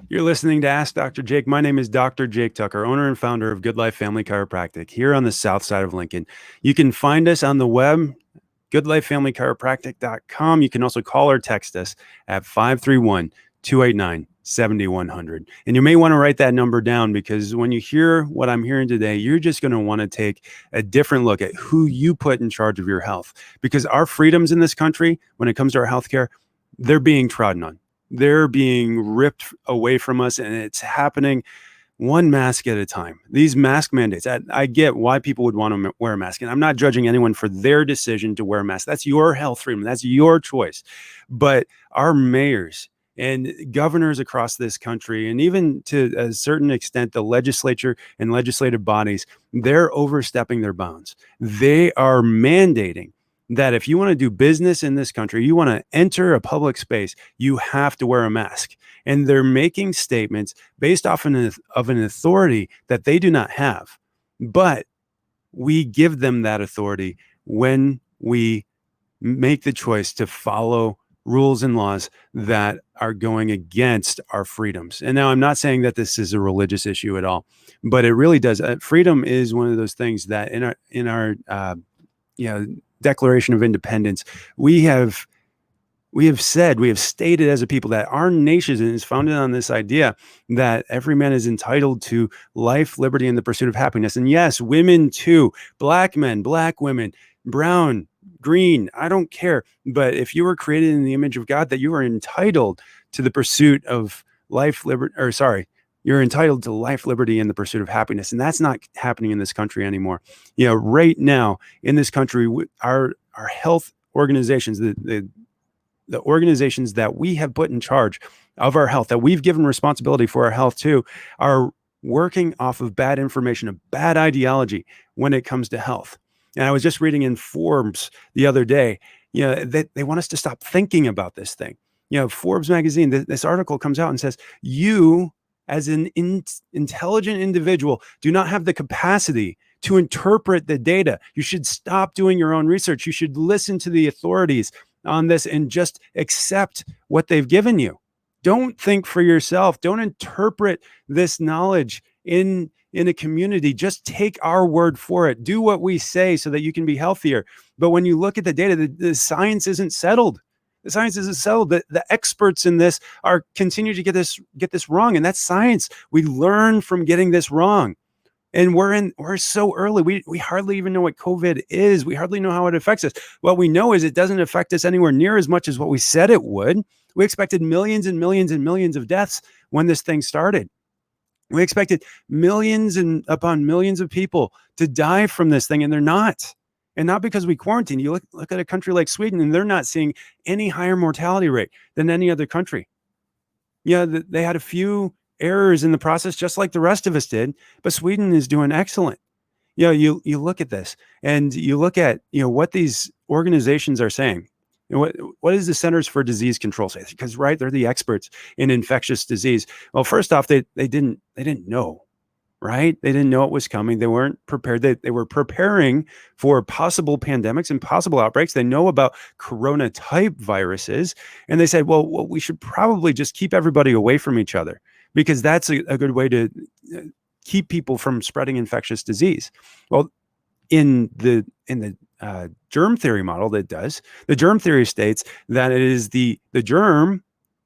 You're listening to Ask Dr. Jake. My name is Dr. Jake Tucker, owner and founder of Good Life Family Chiropractic here on the south side of Lincoln. You can find us on the web, goodlifefamilychiropractic.com. You can also call or text us at 531 289 7100. And you may want to write that number down because when you hear what I'm hearing today, you're just going to want to take a different look at who you put in charge of your health. Because our freedoms in this country, when it comes to our healthcare, they're being trodden on. They're being ripped away from us, and it's happening one mask at a time. These mask mandates, I get why people would want to wear a mask, and I'm not judging anyone for their decision to wear a mask. That's your health freedom. That's your choice. But our mayors and governors across this country, and even to a certain extent, the legislature and legislative bodies, they're overstepping their bounds. They are mandating that if you want to do business in this country, you want to enter a public space, you have to wear a mask. And they're making statements based off of an authority that they do not have. But we give them that authority when we make the choice to follow rules and laws that are going against our freedoms. And now I'm not saying that this is a religious issue at all, but it really does. Freedom is one of those things that in our Declaration of Independence, we have stated as a people that our nation is founded on this idea that every man is entitled to life, liberty, and the pursuit of happiness. And yes, women too, black men, black women, brown, green, I don't care. But if you were created in the image of God, that you are entitled to the pursuit of life, liberty, you're entitled to life, liberty, and the pursuit of happiness. And that's not happening in this country anymore. Right now in this country, our health organizations, the organizations that we have put in charge of our health, that we've given responsibility for our health to, are working off of bad information, a bad ideology when it comes to health. And I was just reading in Forbes the other day, they want us to stop thinking about this thing. Forbes magazine, this article comes out and says, you as an intelligent individual do not have the capacity to interpret the data. You should stop doing your own research. You should listen to the authorities on this and just accept what they've given you. Don't think for yourself. Don't interpret this knowledge in a community. Just take our word for it. Do what we say so that you can be healthier. But when you look at the data, the science isn't settled. The science isn't settled. The experts in this continue to get this wrong, and that's science. We learn from getting this wrong. And we're so early. We hardly even know what COVID is. We hardly know how it affects us. What we know is it doesn't affect us anywhere near as much as what we said it would. We expected millions and millions and millions of deaths when this thing started. We expected millions and upon millions of people to die from this thing, and they're not. And not because we quarantine. You look at a country like Sweden, and they're not seeing any higher mortality rate than any other country. They had a few errors in the process, just like the rest of us did, but Sweden is doing excellent. You look at this and you look at what these organizations are saying. What is the Centers for Disease Control say? Because they're the experts in infectious disease. Well, first off, they didn't know. Right? They didn't know it was coming. They weren't prepared. They were preparing for possible pandemics and possible outbreaks. They know about corona type viruses. And they said, well, we should probably just keep everybody away from each other because that's a good way to keep people from spreading infectious disease. Well, in the germ theory model the germ theory states that it is the germ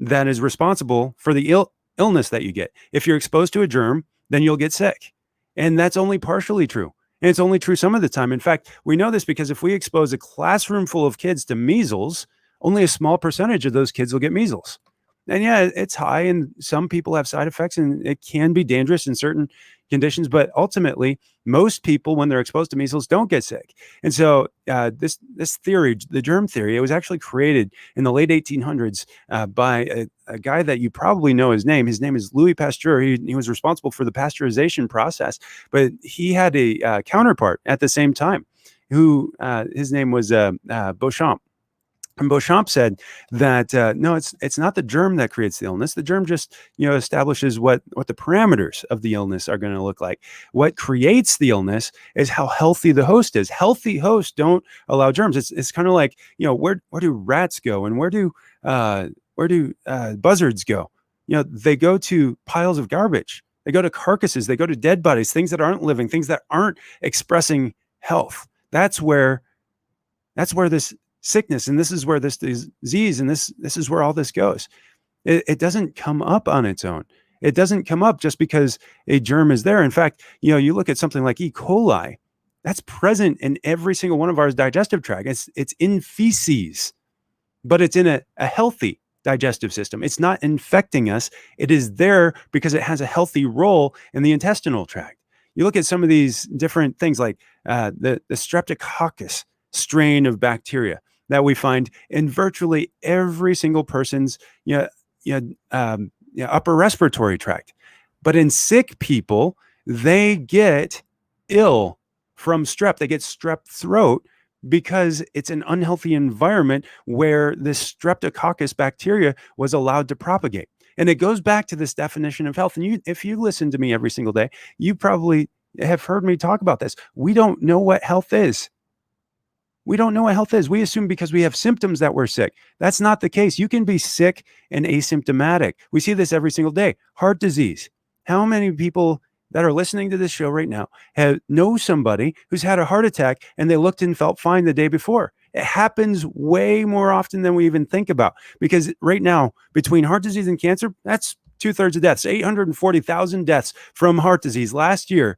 that is responsible for the illness that you get. If you're exposed to a germ, then you'll get sick. And that's only partially true. And it's only true some of the time. In fact, we know this because if we expose a classroom full of kids to measles, only a small percentage of those kids will get measles. And yeah, it's high and some people have side effects and it can be dangerous in certain conditions, but ultimately most people, when they're exposed to measles, don't get sick. And so this theory, the germ theory, it was actually created in the late 1800s by a guy that you probably know his name. His name is Louis Pasteur. He was responsible for the pasteurization process, but he had a counterpart at the same time who his name was Beauchamp. And Beauchamp said that no, it's not the germ that creates the illness. The germ just establishes what the parameters of the illness are going to look like. What creates the illness is how healthy the host is. Healthy hosts don't allow germs. It's kind of like where do rats go and where do buzzards go? they go to piles of garbage. They go to carcasses. They go to dead bodies, things that aren't living, things that aren't expressing health. That's where this sickness, and this is where this disease, and this is where all this goes. It doesn't come up on its own. It doesn't come up just because a germ is there. In fact, you look at something like E. coli, that's present in every single one of our digestive tract. It's in feces, but it's in a healthy digestive system. It's not infecting us. It is there because it has a healthy role in the intestinal tract. You look at some of these different things like the Streptococcus strain of bacteria that we find in virtually every single person's upper respiratory tract. But in sick people, they get ill from strep. They get strep throat because it's an unhealthy environment where this Streptococcus bacteria was allowed to propagate. And it goes back to this definition of health. And if you listen to me every single day, you probably have heard me talk about this. We don't know what health is. We don't know what health is. We assume because we have symptoms that we're sick. That's not the case. You can be sick and asymptomatic. We see this every single day. Heart disease. How many people that are listening to this show right now know somebody who's had a heart attack and they looked and felt fine the day before? It happens way more often than we even think about, because right now, between heart disease and cancer, that's 2/3 of deaths, 840,000 deaths from heart disease last year.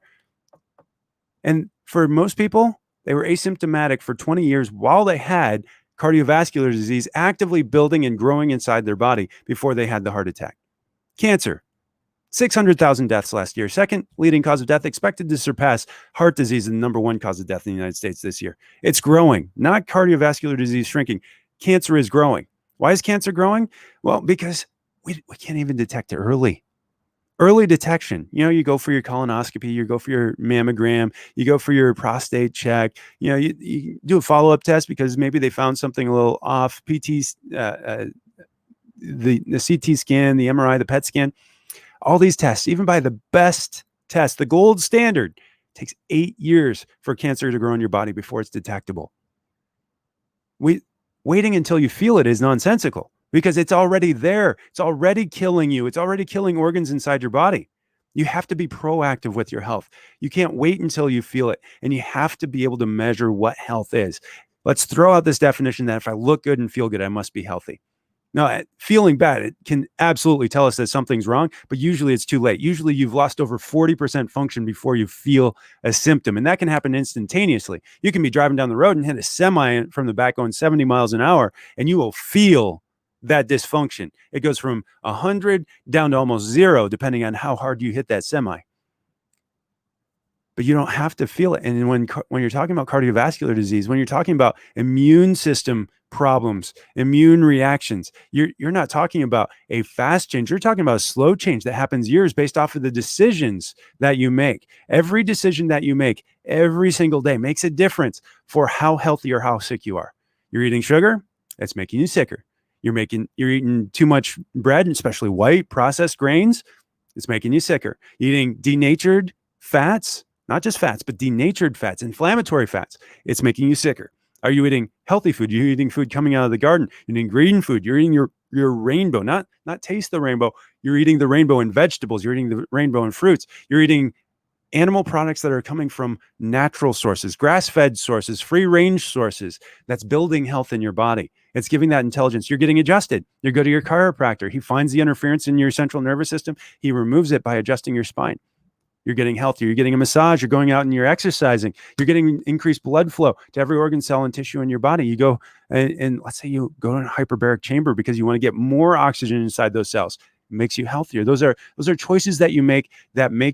And for most people, they were asymptomatic for 20 years while they had cardiovascular disease actively building and growing inside their body before they had the heart attack. Cancer, 600,000 deaths last year. Second leading cause of death, expected to surpass heart disease, the number one cause of death in the United States this year. It's growing, not cardiovascular disease shrinking. Cancer is growing. Why is cancer growing? Well, because we can't even detect it early. Early detection. You go for your colonoscopy, you go for your mammogram, you go for your prostate check. You do a follow-up test because maybe they found something a little off. the CT scan, the MRI, the PET scan. All these tests, even by the best test, the gold standard, takes 8 years for cancer to grow in your body before it's detectable. Waiting until you feel it is nonsensical because it's already there. It's already killing you. It's already killing organs inside your body. You have to be proactive with your health. You can't wait until you feel it, and you have to be able to measure what health is. Let's throw out this definition that if I look good and feel good, I must be healthy. No, feeling bad, it can absolutely tell us that something's wrong, but usually it's too late. Usually you've lost over 40% function before you feel a symptom, and that can happen instantaneously. You can be driving down the road and hit a semi from the back going 70 miles an hour, and you will feel that dysfunction. It goes from 100 down to almost 0, depending on how hard you hit that semi. But you don't have to feel it. And when you're talking about cardiovascular disease, when you're talking about immune system problems, immune reactions, you're not talking about a fast change. You're talking about a slow change that happens years based off of the decisions that you make. Every decision that you make every single day makes a difference for how healthy or how sick you are. You're eating sugar, that's making you sicker. You're eating too much bread, especially white processed grains, it's making you sicker. You're eating denatured fats, not just fats, but denatured fats, inflammatory fats, it's making you sicker. Are you eating healthy food? You're eating food coming out of the garden. You're eating green food. You're eating your rainbow, not taste the rainbow. You're eating the rainbow in vegetables. You're eating the rainbow in fruits. You're eating animal products that are coming from natural sources, grass-fed sources, free-range sources. That's building health in your body. It's giving that intelligence. You're getting adjusted. You go to your chiropractor. He finds the interference in your central nervous system. He removes it by adjusting your spine. You're getting healthier. You're getting a massage. You're going out and you're exercising. You're getting increased blood flow to every organ, cell, and tissue in your body. You go and let's say you go in a hyperbaric chamber because you want to get more oxygen inside those cells. It makes you healthier. Those are choices that you make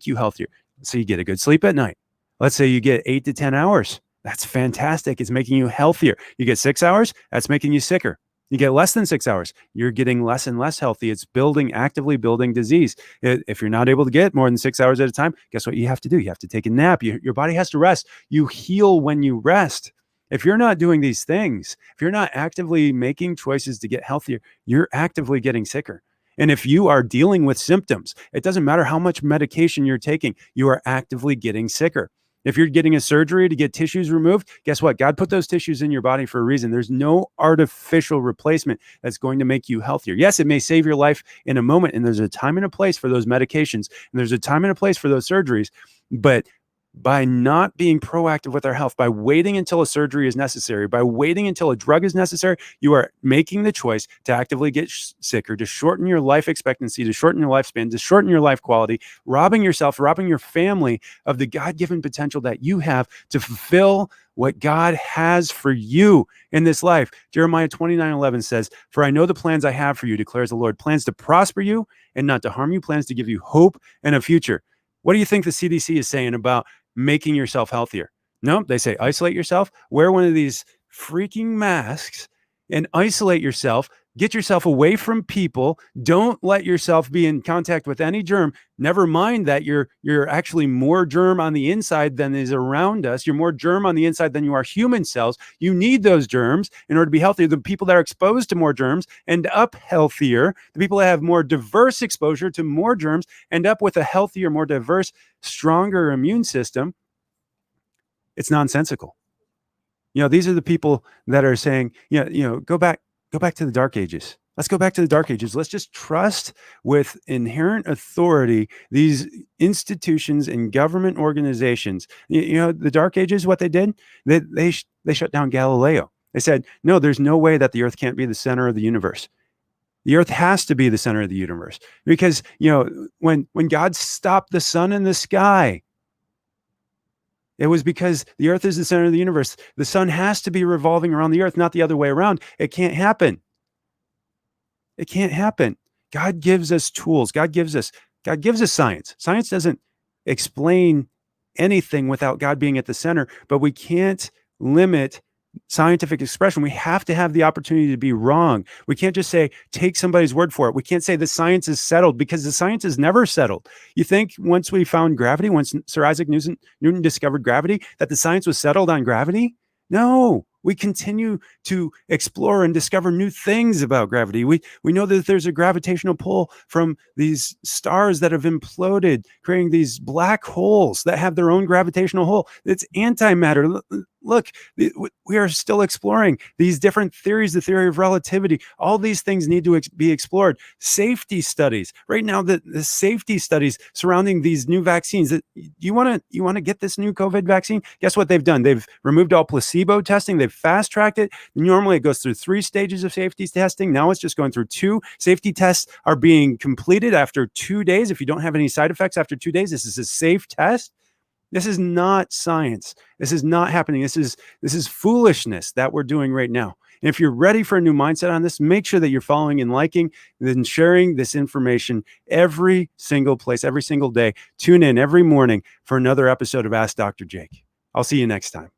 you healthier. So you get a good sleep at night. Let's say you get 8 to 10 hours. That's fantastic. It's making you healthier. You get 6 hours. That's making you sicker. You get less than 6 hours, you're getting less and less healthy. It's actively building disease. If you're not able to get more than 6 hours at a time, guess what you have to do? You have to take a nap. Your body has to rest. You heal when you rest. If you're not doing these things, if you're not actively making choices to get healthier, you're actively getting sicker. And if you are dealing with symptoms, it doesn't matter how much medication you're taking, you are actively getting sicker. If you're getting a surgery to get tissues removed, guess what? God put those tissues in your body for a reason. There's no artificial replacement that's going to make you healthier. Yes, it may save your life in a moment, and there's a time and a place for those medications, and there's a time and a place for those surgeries. But by not being proactive with our health, by waiting until a surgery is necessary, by waiting until a drug is necessary, you are making the choice to actively get sicker, to shorten your life expectancy, to shorten your lifespan, to shorten your life quality, robbing yourself, robbing your family of the God-given potential that you have to fulfill what God has for you in this life. Jeremiah 29:11 says, "For I know the plans I have for you, declares the Lord, plans to prosper you and not to harm you, plans to give you hope and a future." What do you think the CDC is saying about making yourself healthier? No, they say isolate yourself, wear one of these freaking masks and isolate yourself, get yourself away from people, don't let yourself be in contact with any germ. Never mind that you're actually more germ on the inside than is around us. You're more germ on the inside than you are human cells. You need those germs in order to be healthier. The people that are exposed to more germs end up healthier. The people that have more diverse exposure to more germs end up with a healthier, more diverse, stronger immune system. It's nonsensical. These are the people that are saying, go back to the dark ages. Let's go back to the dark ages. Let's just trust with inherent authority these institutions and government organizations. The dark ages, what they did, they shut down Galileo. They said, no, there's no way that the earth can't be the center of the universe. The earth has to be the center of the universe because, when God stopped the sun in the sky, it was because the earth is the center of the universe. The sun has to be revolving around the earth, not the other way around. It can't happen. It can't happen. God gives us tools. God gives us science. Science doesn't explain anything without God being at the center, but we can't limit scientific expression. We have to have the opportunity to be wrong. We can't just say, take somebody's word for it. We can't say the science is settled because the science is never settled. You think once we found gravity, once Sir Isaac Newton discovered gravity, that the science was settled on gravity? No, we continue to explore and discover new things about gravity. We know that there's a gravitational pull from these stars that have imploded, creating these black holes that have their own gravitational pull. It's antimatter. Look, we are still exploring these different theories, the theory of relativity. All these things need to be explored. Safety studies. Right now, the safety studies surrounding these new vaccines. You want to get this new COVID vaccine? Guess what they've done? They've removed all placebo testing. They've fast-tracked it. Normally, it goes through 3 stages of safety testing. Now it's just going through 2. Safety tests are being completed after 2 days. If you don't have any side effects after 2 days, this is a safe test. This is not science. This is not happening. This is foolishness that we're doing right now. And if you're ready for a new mindset on this, make sure that you're following and liking and sharing this information every single place, every single day. Tune in every morning for another episode of Ask Dr. Jake. I'll see you next time.